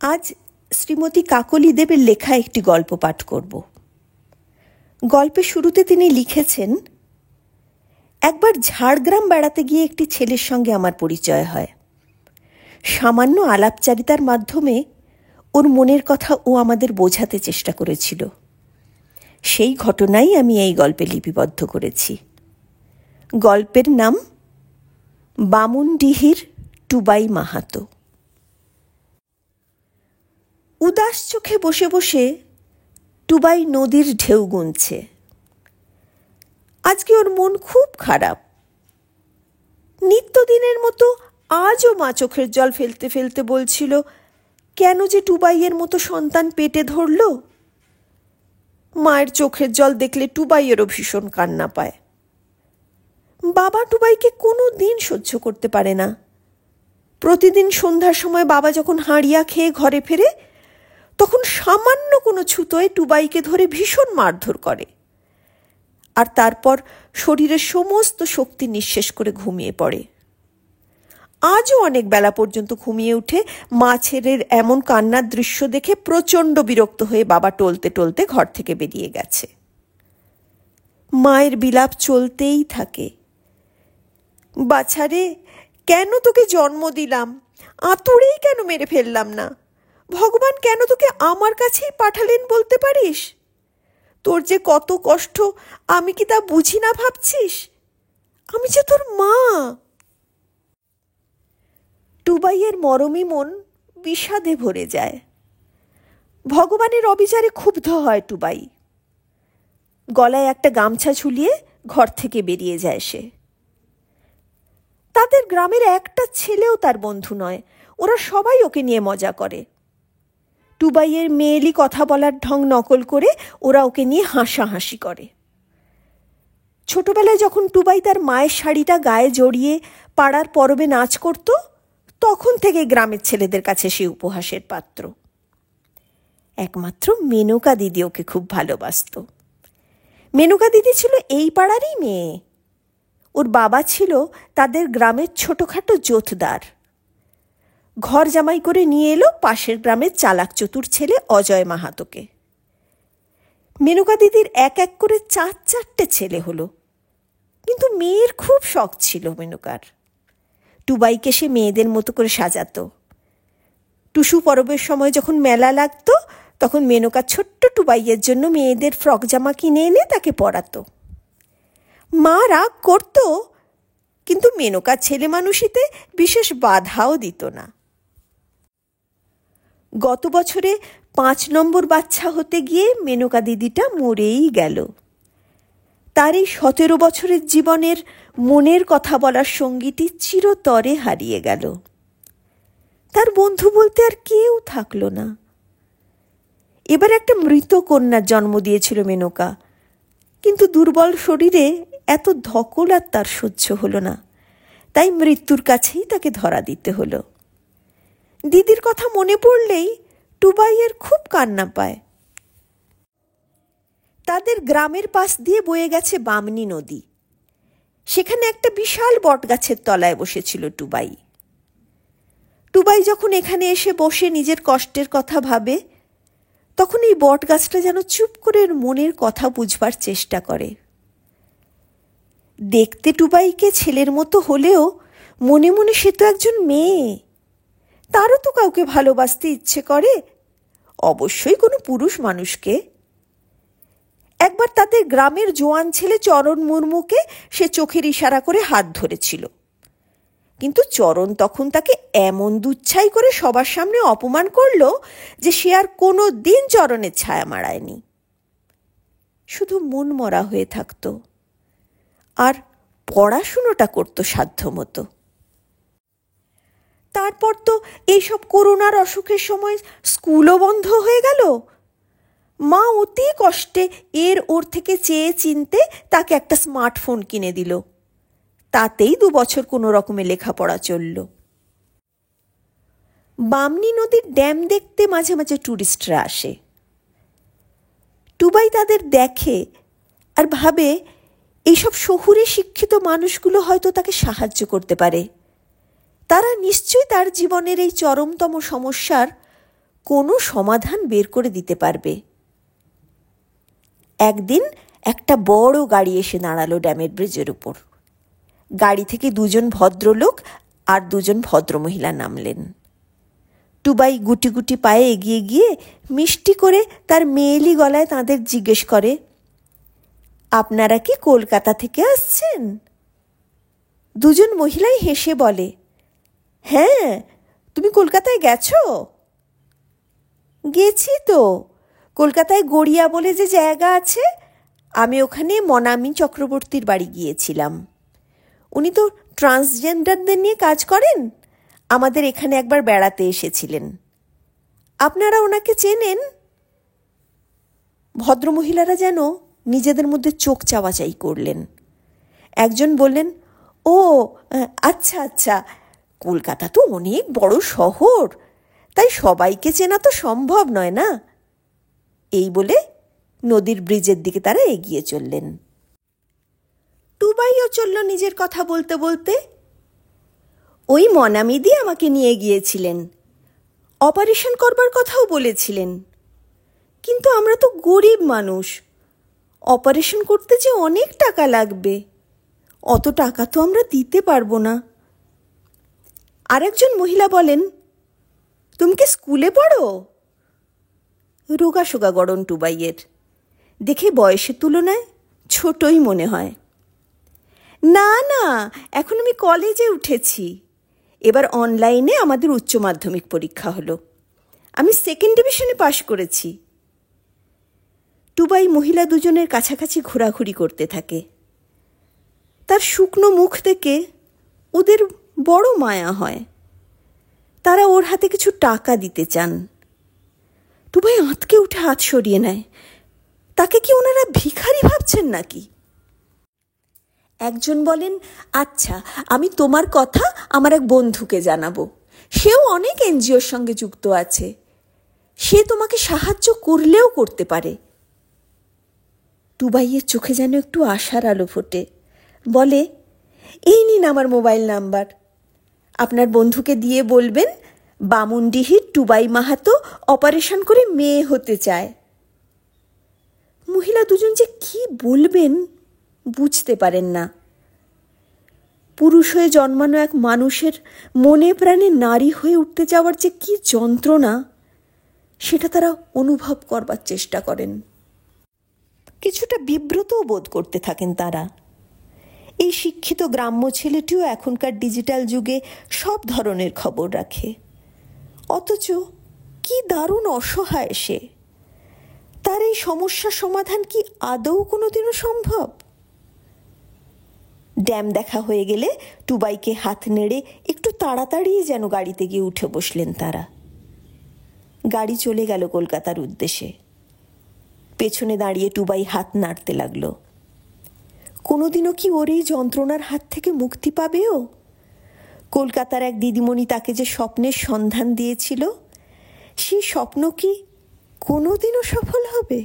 আজ শ্রীমতী কাকলি দেবের লেখা একটি গল্প পাঠ করব। গল্পের শুরুতে তিনি লিখেছেন, একবার ঝাড়গ্রাম বেড়াতে গিয়ে একটি ছেলের সঙ্গে আমার পরিচয় হয়। সামান্য আলাপচারিতার মাধ্যমে ওর মনের কথা ও আমাদের বোঝাতে চেষ্টা করেছিল। সেই ঘটনাই আমি এই গল্পে লিপিবদ্ধ করেছি। গল্পের নাম বামুনডিহির টুবাই মাহাতো। উদাস চোখে বসে বসে টুবাই নদীর ঢেউ গুনছে। আজকে ওর মন খুব খারাপ। নিত্যদিনের মতো আজও মা চোখের জল ফেলতে ফেলতে বলছিল, কেন যে টুবাইয়ের মতো সন্তান পেটে ধরল। মায়ের চোখের জল দেখলে টুবাইয়েরও ভীষণ কান্না পায়। বাবা টুবাইকে কোনো দিন সহ্য করতে পারে না। প্রতিদিন সন্ধ্যার সময় বাবা যখন হাঁড়িয়া খেয়ে ঘরে ফেরে, তখন সামান্য কোনো ছুতোয় টুবাইকে ধরে ভীষণ মারধর করে, আর তারপর শরীরের সমস্ত শক্তি নিঃশেষ করে ঘুমিয়ে পড়ে। আজও অনেক বেলা পর্যন্ত ঘুমিয়ে উঠে মা ছেলের এমন কান্নার দৃশ্য দেখে প্রচণ্ড বিরক্ত হয়ে বাবা টলতে টলতে ঘর থেকে বেরিয়ে গেছে। মায়ের বিলাপ চলতেই থাকে। বাছারে, কেন তোকে জন্ম দিলাম, আতুরেই কেন মেরে ফেললাম না? ভগবান কেন তোকে আমার কাছেই পাঠালেন বলতে পারিস? তোর যে কত কষ্ট আমি কি তা বুঝি না ভাবছিস? আমি যে তোর মা। টুবাইয়ের মরমী মন বিষাদে ভরে যায়। ভগবানের অবিচারে ক্ষুব্ধ হয় টুবাই। গলায় একটা গামছা ঝুলিয়ে ঘর থেকে বেরিয়ে যায় সে। তাদের গ্রামের একটা ছেলেও তার বন্ধু নয়। ওরা সবাই ওকে নিয়ে মজা করে। টুবাইয়ের মেয়েলি কথা বলার ঢং নকল করে ওরা ওকে নিয়ে হাসাহাসি করে। ছোটবেলায় যখন টুবাই তার মায়ের শাড়িটা গায়ে জড়িয়ে পাড়ার পরবে নাচ করত, তখন থেকে গ্রামের ছেলেদের কাছে সে উপহাসের পাত্র। একমাত্র মেনকা দিদি ওকে খুব ভালোবাসত। মেনকা দিদি ছিল এই পাড়ারই মেয়ে। ওর বাবা ছিল তাদের গ্রামের ছোটখাটো জোতদার। ঘর জামাই করে নিয়ে এলো পাশের গ্রামের চালাক চতুর ছেলে অজয় মাহাতোকে। মেনকা দিদির এক এক করে 4-4টে ছেলে হলো, কিন্তু মেয়ের খুব শখ ছিল মেনকার। টুবাইকে সে মেয়েদের মতো করে সাজাতো। টুসু পরবের সময় যখন মেলা লাগতো, তখন মেনকা ছোট্ট টুবাইয়ের জন্য মেয়েদের ফ্রক জামা কিনে এনে তাকে পরাতো। মা রাগ করত, কিন্তু মেনকা ছেলে মানুষিতে বিশেষ বাধাও দিত না। গত বছরে 5 নম্বর বাচ্চা হতে গিয়ে মেনকা দিদিটা মরেই গেল। তার এই 17 বছরের জীবনের মনের কথা বলার সঙ্গীটি চিরতরে হারিয়ে গেল। তার বন্ধু বলতে আর কেউ থাকলো না। এবার একটা মৃত কন্যার জন্ম দিয়েছিল মেনকা, কিন্তু দুর্বল শরীরে এত ধকল আর তার সহ্য হলো না। তাই মৃত্যুর কাছেই তাকে ধরা দিতে হলো। দিদির কথা মনে পড়লেই টুবাইয়ের খুব কান্না পায়। তাদের গ্রামের পাশ দিয়ে বয়ে গেছে বামনি নদী। সেখানে একটা বিশাল বটগাছের তলায় বসেছিল টুবাই। টুবাই যখন এখানে এসে বসে নিজের কষ্টের কথা ভাবে, তখন এই বটগাছটা যেন চুপ করে মনের কথা বুঝবার চেষ্টা করে। দেখতে টুবাইকে ছেলের মতো হলেও মনে মনে সে তো একজন মেয়ে। তারও তো কাউকে ভালোবাসতে ইচ্ছে করে, অবশ্যই কোনো পুরুষ মানুষকে। একবার তাদের গ্রামের জোয়ান ছেলে চরণ মুর্মুকে সে চোখের ইশারা করে হাত ধরেছিল, কিন্তু চরণ তখন তাকে এমন দুচ্ছাই করে সবার সামনে অপমান করলো যে সে আর কোনো দিন চরণের ছায়া মাড়ায়নি। শুধু মন মরা হয়ে থাকতো আর পড়াশুনোটা করতো সাধ্যমতো। তারপর তো এইসব করোনার অসুখের সময় স্কুলও বন্ধ হয়ে গেল। মা অতি কষ্টে ওর থেকে চেয়ে চিনতে তাকে একটা স্মার্টফোন কিনে দিল। তাতেই 2 বছর কোনো রকমে লেখাপড়া চলল। বামনি নদীর ড্যাম দেখতে মাঝে মাঝে টুরিস্টরা আসে। টুবাই তাদের দেখে আর ভাবে, এইসব শহুরে শিক্ষিত মানুষগুলো হয়তো তাকে সাহায্য করতে পারে। তারা নিশ্চয়ই তার জীবনের এই চরমতম সমস্যার কোনো সমাধান বের করে দিতে পারবে। একদিন একটা বড় গাড়ি এসে দাঁড়ালো ড্যামের ব্রিজের উপর। গাড়ি থেকে দুজন ভদ্রলোক আর দুজন ভদ্রমহিলা নামলেন। টুবাই গুটি গুটি পায়ে এগিয়ে গিয়ে মিষ্টি করে তার মেয়েলি গলায় তাঁদের জিজ্ঞেস করে, আপনারা কি কলকাতা থেকে আসছেন? দুজন মহিলাই হেসে বলে, হ্যাঁ, তুমি কলকাতায় গেছো? গেছি তো, কলকাতায় গড়িয়া বলে যে জায়গা আছে, আমি ওখানে মনামি চক্রবর্তীর বাড়ি গিয়েছিলাম। উনি তো ট্রান্সজেন্ডারদের নিয়ে কাজ করেন, আমাদের এখানে একবার বেড়াতে এসেছিলেন। আপনারা ওনাকে চেনেন? ভদ্রমহিলারা যেন নিজেদের মধ্যে চোখ চাওয়াচাই করলেন। একজন বললেন, ও আচ্ছা আচ্ছা, কলকাতা তো অনেক বড় শহর, তাই সবাইকে চেনা তো সম্ভব নয় না। এই বলে নদীর ব্রিজের দিকে তারা এগিয়ে চললেন। টুবাইও চলল নিজের কথা বলতে বলতে। ওই মনামিদি আমাকে নিয়ে গিয়েছিলেন, অপারেশন করবার কথাও বলেছিলেন, কিন্তু আমরা তো গরিব মানুষ, অপারেশন করতে যে অনেক টাকা লাগবে, অত টাকা তো আমরা দিতে পারবো না। আরেকজন মহিলা বলেন, তুমি কি স্কুলে পড়ো? রোগাসোগা গড়ন টুবাইয়ের, দেখে বয়সের তুলনায় ছোটই মনে হয়। না না, এখন আমি কলেজে উঠেছি, এবার অনলাইনে আমাদের উচ্চ মাধ্যমিক পরীক্ষা হলো, আমি সেকেন্ড ডিভিশনে পাশ করেছি। টুবাই মহিলা দুজনের কাছাকাছি ঘোরাঘুরি করতে থাকে। তার শুকনো মুখ থেকে ওদের বড় মায়া হয়। তারা ওর হাতে কিছু টাকা দিতে চান। টুবাই আঁতকে উঠে হাত সরিয়ে নেয়। তাকে কি ওনারা ভিখারি ভাবছেন নাকি? একজন বলেন, আচ্ছা, আমি তোমার কথা আমার এক বন্ধুকে জানাবো, সেও অনেক এনজিওর সঙ্গে যুক্ত আছে, সে তোমাকে সাহায্য করলেও করতে পারে। টুবাইয়ের চোখে যেন একটু আশার আলো ফোটে। বলে, এই নিন আমার মোবাইল নাম্বার, আপনার বন্ধুকে দিয়ে বলবেন বামুনডিহির টুবাই মাহাতো অপারেশন করে মেয়ে হতে চায়। মহিলা দুজন যে কি বলবেন বুঝতে পারেন না। পুরুষ হয়ে জন্মানো এক মানুষের মনে প্রাণে নারী হয়ে উঠতে যাওয়ার যে কি যন্ত্রণা, সেটা তারা অনুভব করবার চেষ্টা করেন। কিছুটা বিব্রতও বোধ করতে থাকেন তারা। এই শিক্ষিত গ্রাম্য ছেলেটিও এখনকার ডিজিটাল যুগে সব ধরনের খবর রাখে, অথচ কি দারুণ অসহায় সে। তার এই সমস্যার সমাধান কি আদৌ কোনোদিনও সম্ভব? ড্যাম দেখা হয়ে গেলে টুবাইকে হাত নেড়ে একটু তাড়াতাড়ি যেন গাড়িতে গিয়ে উঠে বসলেন তারা। গাড়ি চলে গেল কলকাতার উদ্দেশ্যে। পেছনে দাঁড়িয়ে টুবাই হাত নাড়তে লাগলো। কোনোদিনও কি ওর এই যন্ত্রণার হাত থেকে মুক্তি পাবেও? কলকাতার এক দিদিমণি তাকে যে স্বপ্নের সন্ধান দিয়েছিল, সেই স্বপ্ন কি কোনোদিনও সফল হবে?